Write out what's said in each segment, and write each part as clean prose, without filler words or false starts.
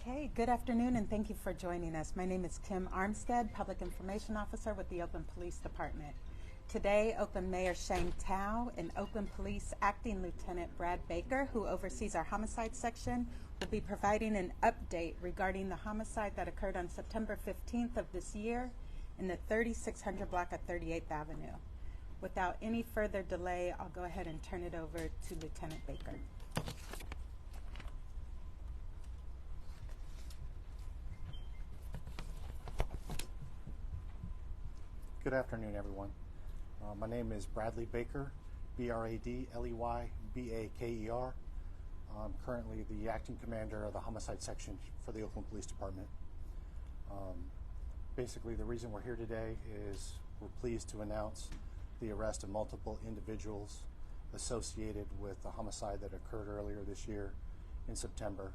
Okay, good afternoon and thank you for joining us. My name is Kim Armstead, Public Information Officer with the Oakland Police Department. Today, Oakland Mayor Shang Tao and Oakland Police Acting Lieutenant Brad Baker, who oversees our homicide section, will be providing an update regarding the homicide that occurred on September 15th of this year in the 3600 block of 38th Avenue. Without any further delay, I'll go ahead and turn it over to Lieutenant Baker. Good afternoon, everyone. My name is Bradley Baker, B-R-A-D-L-E-Y-B-A-K-E-R. I'm currently the acting commander of the homicide section for the Oakland Police Department. Basically, the reason we're here today is we're pleased to announce the arrest of multiple individuals associated with the homicide that occurred earlier this year in September.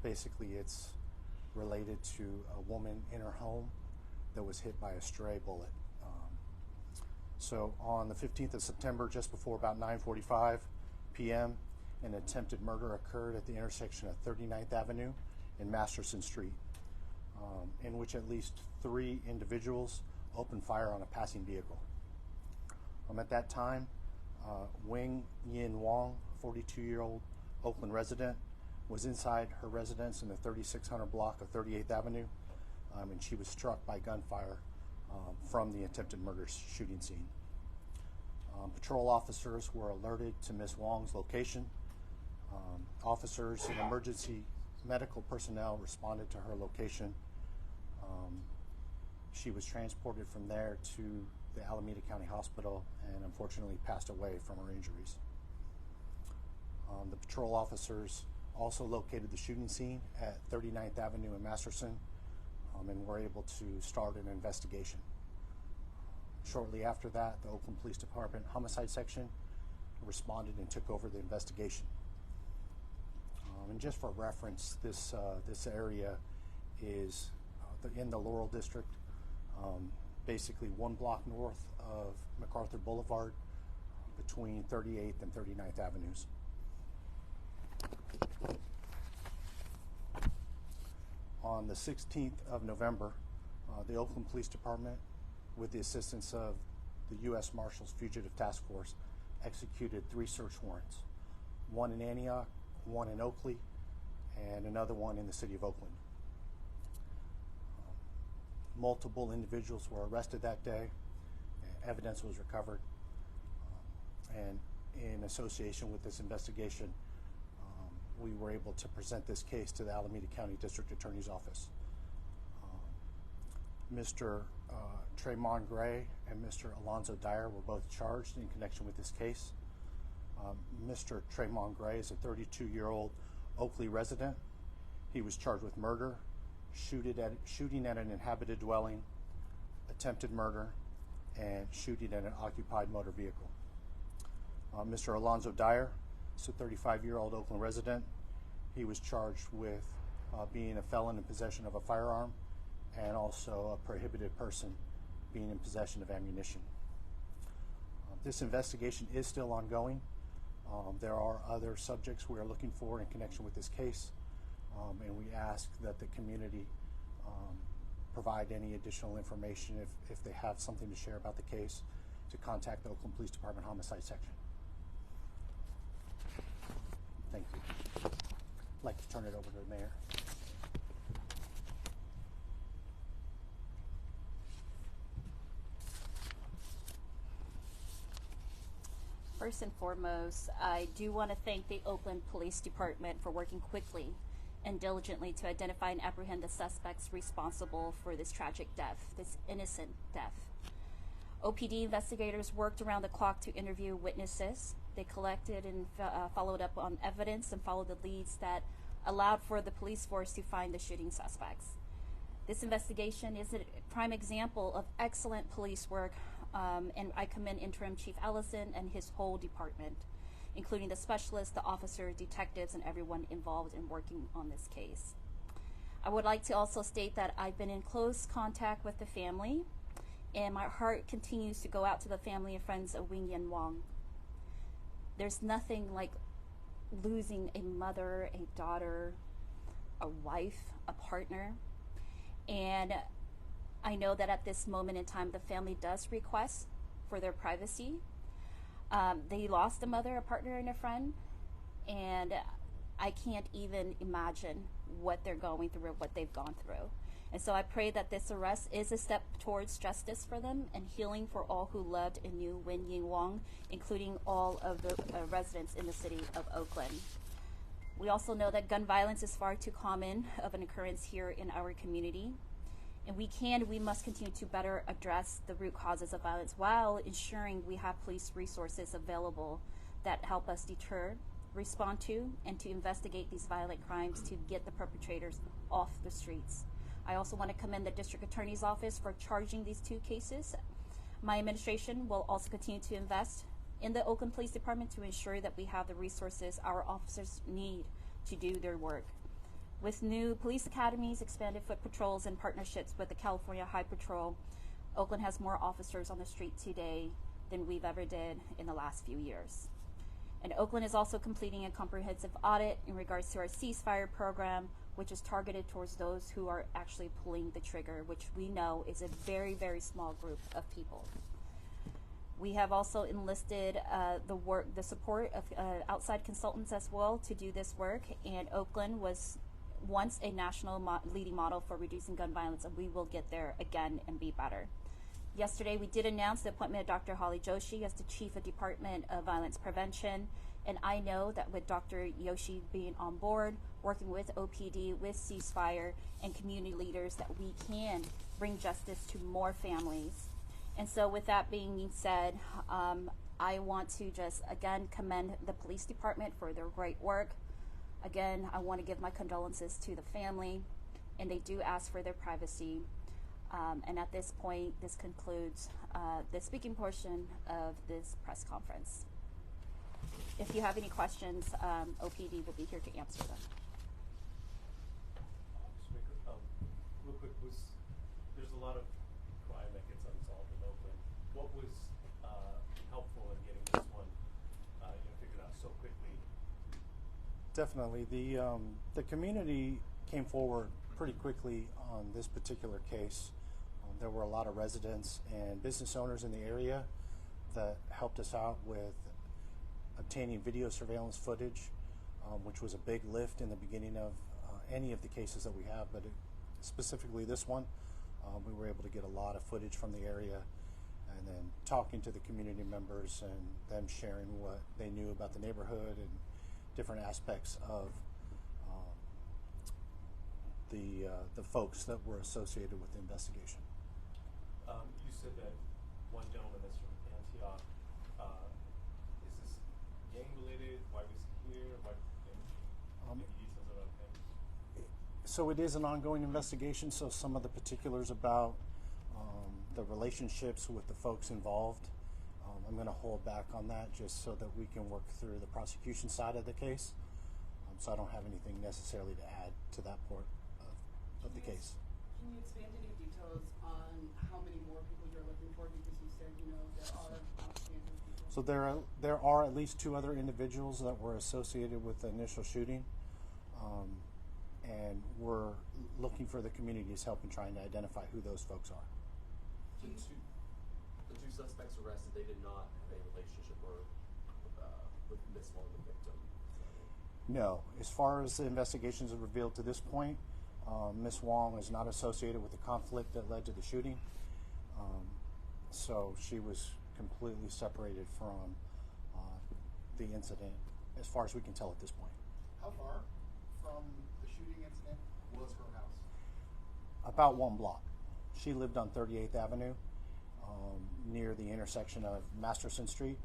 Basically, it's related to a woman in her home that was hit by a stray bullet. So on the 15th of September, just before about 9:45 p.m., an attempted murder occurred at the intersection of 39th Avenue and Masterson Street, in which at least 3 individuals opened fire on a passing vehicle. At that time, Wing Yin Wong, 42-year-old Oakland resident, was inside her residence in the 3600 block of 38th Avenue, and she was struck by gunfire from the attempted murder shooting scene. Patrol officers were alerted to Ms. Wong's location. Officers and emergency medical personnel responded to her location. She was transported from there to the Alameda County Hospital and unfortunately passed away from her injuries. The patrol officers also located the shooting scene at 39th Avenue and Masterson, and were able to start an investigation. Shortly after that, the Oakland Police Department Homicide Section responded and took over the investigation. And just for reference, this area is in the Laurel District, basically 1 block north of MacArthur Boulevard, between 38th and 39th Avenues. On the 16th of November, the Oakland Police Department, with the assistance of the US Marshals Fugitive Task Force, executed 3 search warrants, one in Antioch, one in Oakley, and another one in the city of Oakland. Multiple individuals were arrested that day. Evidence was recovered, and in association with this investigation, we were able to present this case to the Alameda County District Attorney's Office. Mr. Tramonn Gray and Mr. Alonzo Dyer were both charged in connection with this case. Mr. Tramonn Gray is a 32-year-old Oakley resident. He was charged with murder, shooting at an inhabited dwelling, attempted murder, and shooting at an occupied motor vehicle. Mr. Alonzo Dyer is a 35-year-old Oakland resident. He was charged with being a felon in possession of a firearm and also a prohibited person being in possession of ammunition. This investigation is still ongoing. There are other subjects we are looking for in connection with this case, and we ask that the community provide any additional information if they have something to share about the case, to contact the Oakland Police Department Homicide Section. Thank you. I'd like to turn it over to the mayor. First and foremost, I do want to thank the Oakland Police Department for working quickly and diligently to identify and apprehend the suspects responsible for this tragic death, this innocent death. OPD investigators worked around the clock to interview witnesses. They collected and followed up on evidence and followed the leads that allowed for the police force to find the shooting suspects. This investigation is a prime example of excellent police work, and I commend Interim Chief Allison and his whole department, including the specialists, the officers, detectives, and everyone involved in working on this case. I would like to also state that I've been in close contact with the family, and my heart continues to go out to the family and friends of Wing Yin Wong. There's nothing like losing a mother, a daughter, a wife, a partner. And I know that at this moment in time, the family does request for their privacy. They lost a mother, a partner, and a friend, and I can't even imagine what they're going through or what they've gone through. And so I pray that this arrest is a step towards justice for them and healing for all who loved and knew Wing Yin Wong, including all of the residents in the city of Oakland. We also know that gun violence is far too common of an occurrence here in our community. And we must continue to better address the root causes of violence while ensuring we have police resources available that help us deter, respond to, and to investigate these violent crimes to get the perpetrators off the streets. I also want to commend the District Attorney's Office for charging these 2 cases. My administration will also continue to invest in the Oakland Police Department to ensure that we have the resources our officers need to do their work. With new police academies, expanded foot patrols, and partnerships with the California High Patrol, Oakland has more officers on the street today than we've ever did in the last few years. And Oakland is also completing a comprehensive audit in regards to our Ceasefire program, which is targeted towards those who are actually pulling the trigger, which we know is a very, very small group of people. We have also enlisted the support of outside consultants as well to do this work, and Oakland was once a national leading model for reducing gun violence, and we will get there again and be better. Yesterday, we did announce the appointment of Dr. Holly Joshi as the Chief of Department of Violence Prevention, and I know that with Dr. Joshi being on board, working with OPD, with Ceasefire, and community leaders, that we can bring justice to more families. And so with that being said, I want to just, again, commend the police department for their great work. Again, I want to give my condolences to the family, and they do ask for their privacy. And at this point, this concludes the speaking portion of this press conference. If you have any questions, OPD will be here to answer them. Real quick, there's a lot of crime that gets unsolved in Oakland. What was helpful in getting this one figured out so quickly? Definitely. The community came forward pretty quickly on this particular case. There were a lot of residents and business owners in the area that helped us out with obtaining video surveillance footage, which was a big lift in the beginning of any of the cases that we have, but specifically this one. We were able to get a lot of footage from the area, and then talking to the community members and them sharing what they knew about the neighborhood and different aspects of the folks that were associated with the investigation. You said that one gentleman that's from Antioch. Is this gang related? Why was he here? Any details about him? So it is an ongoing investigation, so some of the particulars about the relationships with the folks involved, I'm going to hold back on that just so that we can work through the prosecution side of the case. So I don't have anything necessarily to add to that part of the case. Can you expand any details on how many more people you're looking for? Because you said, there are outstanding people. So there are at least 2 other individuals that were associated with the initial shooting, and we're looking for the community's help in trying to identify who those folks are. The two suspects arrested, they did not have a relationship with Miss Wong, the victim. No. As far as the investigations have revealed to this point, Miss Wong is not associated with the conflict that led to the shooting. So she was completely separated from the incident, as far as we can tell at this point. How far from the shooting incident was her house? About 1 block. She lived on 38th Avenue, near the intersection of Masterson Street,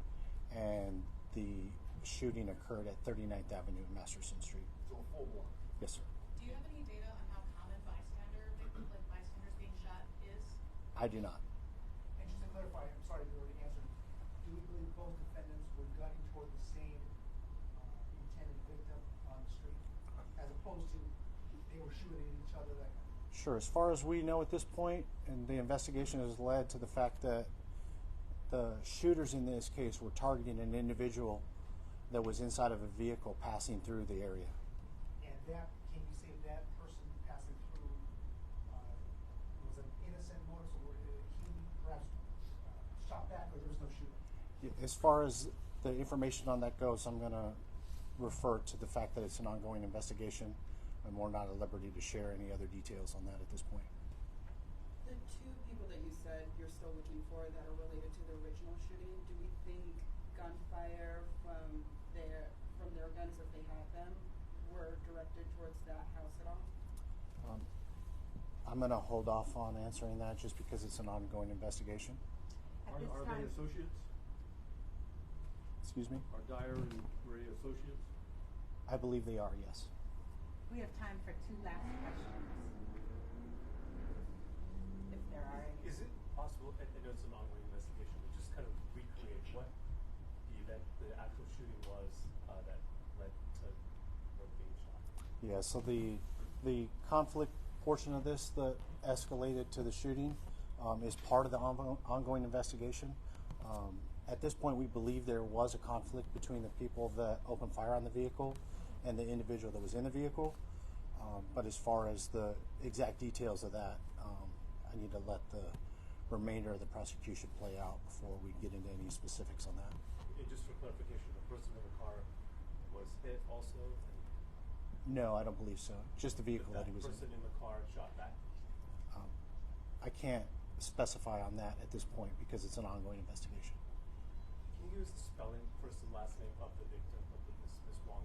and the shooting occurred at 39th Avenue and Masterson Street. So a full block? Yes, sir. Do you have any data on how common bystanders being shot is? I do not. And just to clarify, I'm sorry if you already answered, do we believe both defendants were gunning toward the same intended victim on the street, as opposed to they were shooting at each other? Sure. As far as we know at this point, and the investigation has led to the fact that the shooters in this case were targeting an individual that was inside of a vehicle passing through the area. And that, can you say that person passing through was an innocent motive, so he perhaps shot back, or there was no shooting? As far as the information on that goes, I'm going to refer to the fact that it's an ongoing investigation, and we're not at liberty to share any other details on that at this point. The two people that you said you're still looking for that are related to the original shooting, do we think gunfire from their guns, if they had them, were directed towards that house at all? I'm going to hold off on answering that just because it's an ongoing investigation. At this Are they time- associates? Excuse me? Are Dyer and Gray associates? I believe they are, yes. We have time for two last questions. If there are any. Is it possible, I know it's an ongoing investigation, but just kind of recreate what the actual shooting was that led to her being shot? Yeah, so the conflict portion of this that escalated to the shooting is part of the ongoing investigation. At this point, we believe there was a conflict between the people that opened fire on the vehicle and the individual that was in the vehicle. But as far as the exact details of that, I need to let the remainder of the prosecution play out before we get into any specifics on that. And just for clarification, the person in the car was hit also? No, I don't believe so. Just the vehicle that he was in. person in the car shot back? I can't specify on that at this point because it's an ongoing investigation. Can you give us the spelling, first and last name of the victim, of Ms. Wong?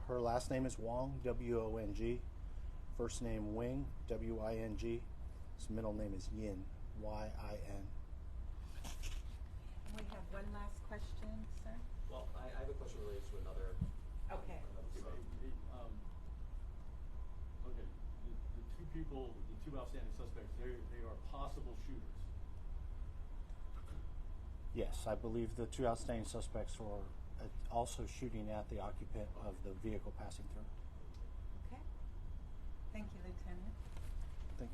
Her last name is Wong, W-O-N-G. First name Wing, W-I-N-G. His middle name is Yin, Y-I-N. We have one last question, sir. Well, I have a question related to another. Okay. Another Okay, the two people, the two outstanding suspects, they are possible shooters. Yes, I believe the two outstanding suspects were also shooting at the occupant of the vehicle passing through. Okay. Thank you, Lieutenant. Thank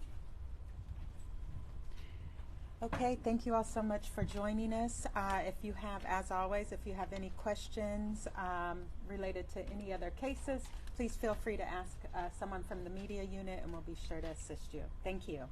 you. Okay, thank you all so much for joining us. If you have, as always, if you have any questions related to any other cases, please feel free to ask someone from the media unit and we'll be sure to assist you. Thank you.